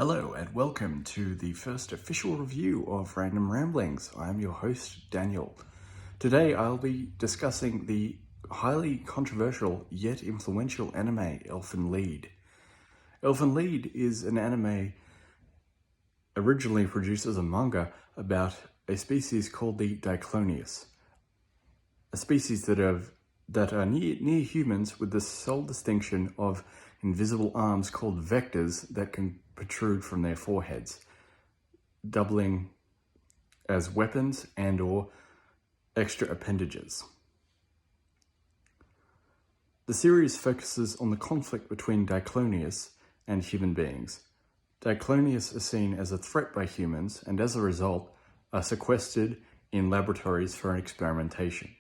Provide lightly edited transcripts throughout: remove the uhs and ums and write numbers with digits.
Hello and welcome to the first official review of Random Ramblings. I am your host, Daniel. Today I'll be discussing the highly controversial yet influential anime Elfen Lied. Elfen Lied is an anime originally produced as a manga about a species called the Diclonius, a species that are near humans with the sole distinction of invisible arms called vectors that can protrude from their foreheads, doubling as weapons and or extra appendages. The series focuses on the conflict between Diclonius and human beings. Diclonius is seen as a threat by humans and as a result are sequestered in laboratories for experimentation.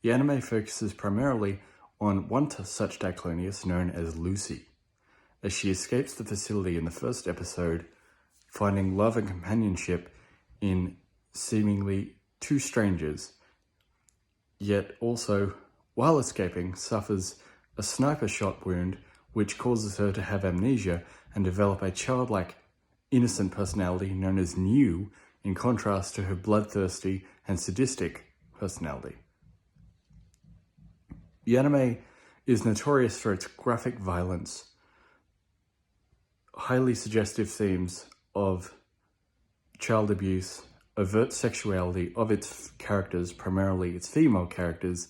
The anime focuses primarily on one such Diclonius known as Lucy, as she escapes the facility in the first episode, finding love and companionship in seemingly two strangers, yet also, while escaping, suffers a sniper shot wound which causes her to have amnesia and develop a childlike, innocent personality known as New, in contrast to her bloodthirsty and sadistic personality. The anime is notorious for its graphic violence, highly suggestive themes of child abuse, overt sexuality of its characters, primarily its female characters,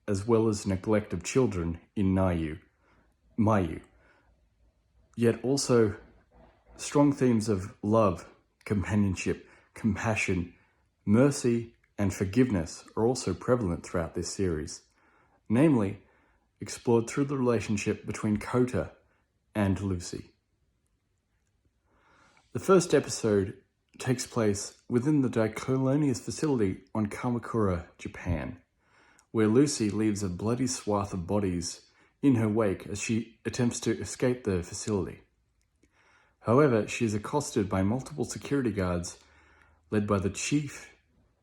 as well as neglect of children in Mayu. Yet also strong themes of love, companionship, compassion, mercy, and forgiveness are also prevalent throughout this series, namely explored through the relationship between Kota and Lucy. The first episode takes place within the Diclonius facility on Kamakura, Japan, where Lucy leaves a bloody swath of bodies in her wake as she attempts to escape the facility. However, she is accosted by multiple security guards led by the chief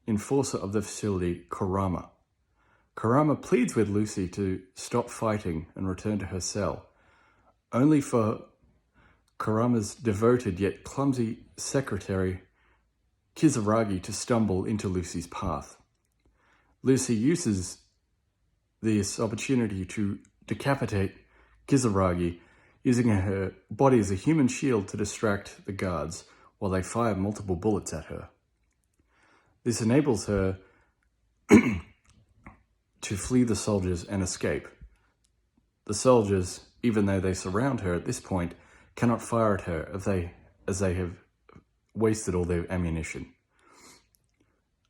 enforcer of the facility, Kurama. Kurama pleads with Lucy to stop fighting and return to her cell, only for Kurama's devoted yet clumsy secretary, Kizaragi, to stumble into Lucy's path. Lucy uses this opportunity to decapitate Kizaragi, using her body as a human shield to distract the guards while they fire multiple bullets at her. This enables her to flee the soldiers and escape. The soldiers, even though they surround her at this point, cannot fire at her as they have wasted all their ammunition.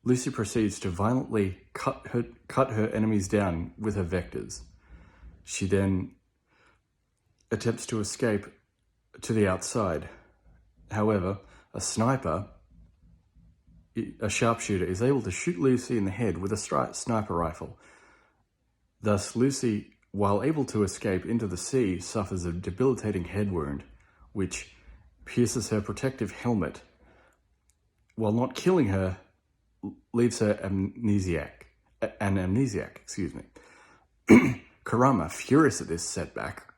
Lucy proceeds to violently cut her enemies down with her vectors. She then attempts to escape to the outside. However, a sharpshooter, is able to shoot Lucy in the head with a sniper rifle. Thus, Lucy, while able to escape into the sea, suffers a debilitating head wound, which pierces her protective helmet, while not killing her, leaves her an amnesiac. Kurama, furious at this setback,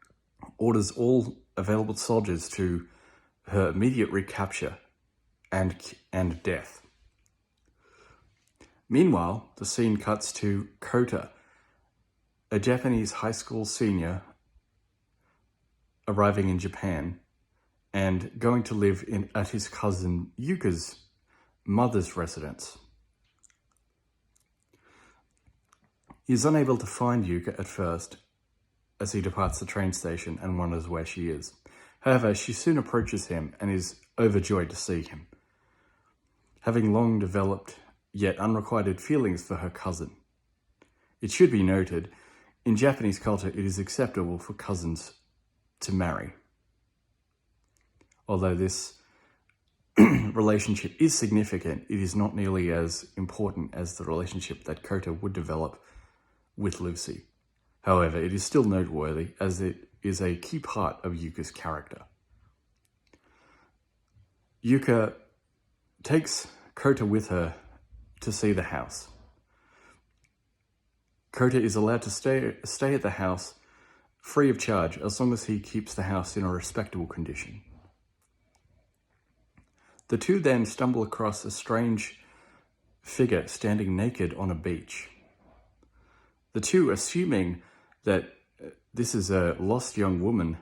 orders all available soldiers to her immediate recapture and death. Meanwhile, the scene cuts to Kota, a Japanese high school senior arriving in Japan and going to live at his cousin Yuka's mother's residence. He is unable to find Yuka at first as he departs the train station and wonders where she is. However, she soon approaches him and is overjoyed to see him, having long developed yet unrequited feelings for her cousin. It should be noted, in Japanese culture, it is acceptable for cousins to marry. Although this relationship is significant, it is not nearly as important as the relationship that Kota would develop with Lucy. However, it is still noteworthy as it is a key part of Yuka's character. Yuka takes Kota with her to see the house. Kota is allowed to stay at the house free of charge as long as he keeps the house in a respectable condition. The two then stumble across a strange figure standing naked on a beach. The two, assuming that this is a lost young woman,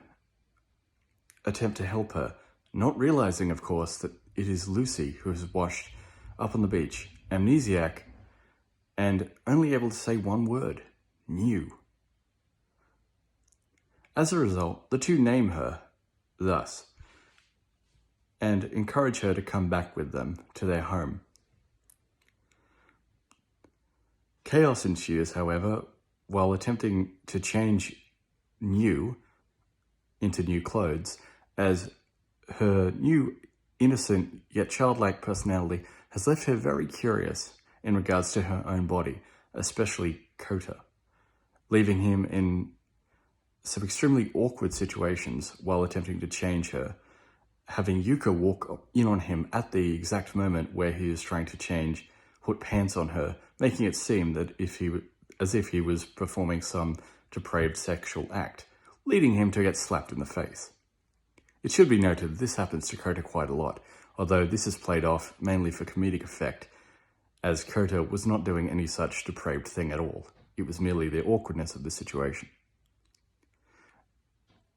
attempt to help her, not realizing, of course, that it is Lucy who has washed up on the beach, amnesiac, and only able to say one word, new. As a result, the two name her thus, and encourage her to come back with them to their home. Chaos ensues, however, while attempting to change New into new clothes, as her new innocent yet childlike personality has left her very curious in regards to her own body, especially Kota, leaving him in some extremely awkward situations while attempting to change her, having Yuka walk in on him at the exact moment where he is trying to change, put pants on her, making it seem that as if he was performing some depraved sexual act, leading him to get slapped in the face. It should be noted this happens to Kota quite a lot, although this is played off mainly for comedic effect, as Kota was not doing any such depraved thing at all. It was merely the awkwardness of the situation.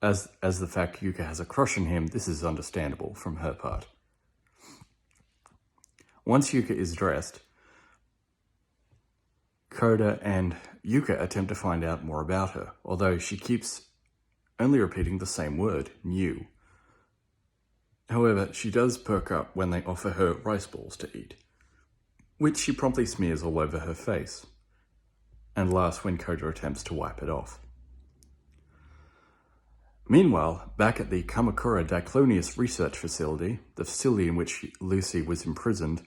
As the fact Yuka has a crush on him, this is understandable from her part. Once Yuka is dressed, Kota and Yuka attempt to find out more about her, although she keeps only repeating the same word, new. However, she does perk up when they offer her rice balls to eat, which she promptly smears all over her face, and laughs when Kota attempts to wipe it off. Meanwhile, back at the Kamakura Diclonius research facility, the facility in which Lucy was imprisoned,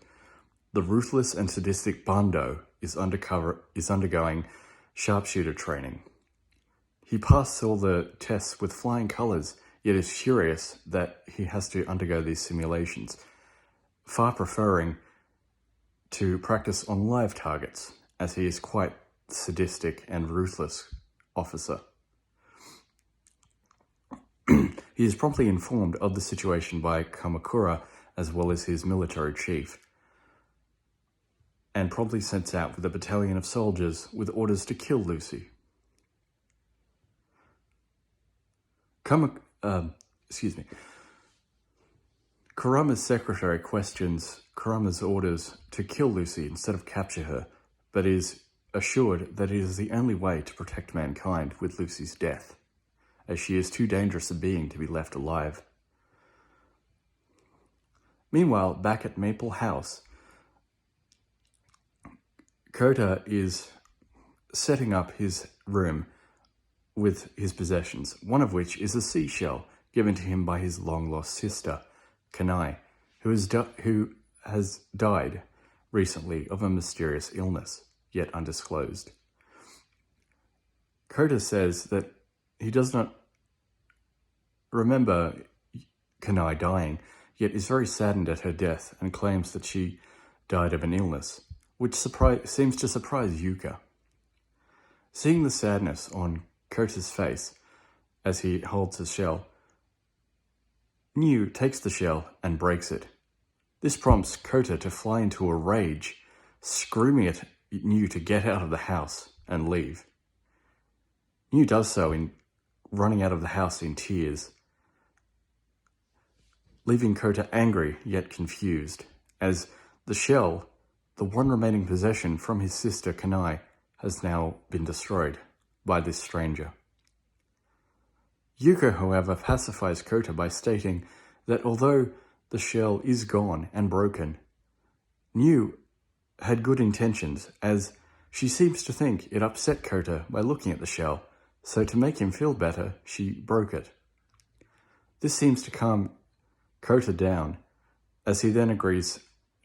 the ruthless and sadistic Bando is undergoing sharpshooter training. He passed all the tests with flying colours, yet is furious that he has to undergo these simulations, far preferring to practice on live targets, as he is quite sadistic and ruthless officer. He is promptly informed of the situation by Kamakura as well as his military chief, and promptly sets out with a battalion of soldiers with orders to kill Lucy. Kurama's secretary questions Kurama's orders to kill Lucy instead of capture her, but is assured that it is the only way to protect mankind with Lucy's death, as she is too dangerous a being to be left alive. Meanwhile, back at Maple House, Kota is setting up his room with his possessions, one of which is a seashell given to him by his long-lost sister, Kanai, who has died recently of a mysterious illness, yet undisclosed. Kota says that he does not remember Kanai dying, yet is very saddened at her death and claims that she died of an illness, which seems to surprise Yuka. Seeing the sadness on Kota's face as he holds his shell, New takes the shell and breaks it. This prompts Kota to fly into a rage, screaming at New to get out of the house and leave. New does so in running out of the house in tears, leaving Kota angry yet confused, as the shell, the one remaining possession from his sister Kanai, has now been destroyed by this stranger. Yuka, however, pacifies Kota by stating that although the shell is gone and broken, New had good intentions, as she seems to think it upset Kota by looking at the shell, so to make him feel better, she broke it. This seems to calm Kota down, as he then agrees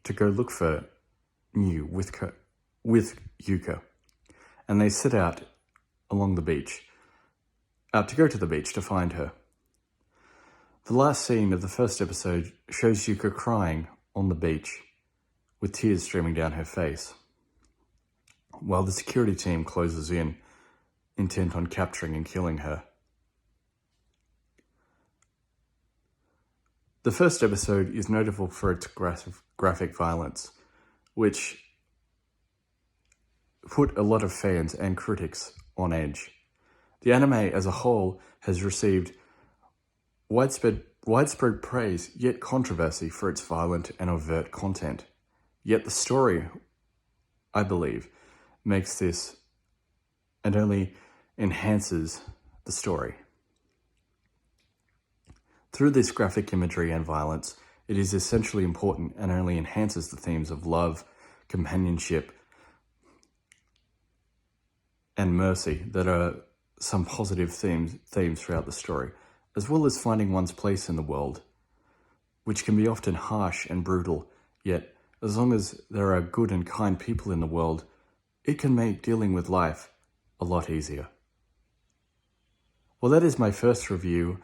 to go look for New with Yuka, and they set out along the beach, to go to the beach to find her. The last scene of the first episode shows Yuka crying on the beach, with tears streaming down her face, while the security team closes in, intent on capturing and killing her. The first episode is notable for its graphic violence, which put a lot of fans and critics on edge. The anime as a whole has received widespread praise, yet controversy for its violent and overt content. Yet the story, I believe, makes this and only enhances the story. Through this graphic imagery and violence, it is essentially important and only enhances the themes of love, companionship, and mercy that are some positive themes throughout the story, as well as finding one's place in the world, which can be often harsh and brutal, yet as long as there are good and kind people in the world, it can make dealing with life a lot easier. Well, that is my first review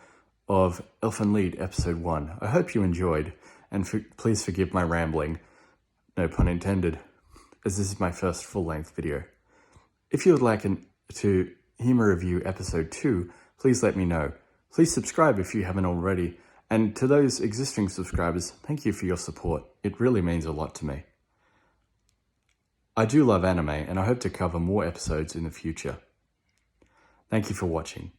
of Elfen Lied Episode 1. I hope you enjoyed, and please forgive my rambling, no pun intended, as this is my first full-length video. If you would like to hear me review Episode 2, please let me know. Please subscribe if you haven't already, and to those existing subscribers, thank you for your support. It really means a lot to me. I do love anime, and I hope to cover more episodes in the future. Thank you for watching.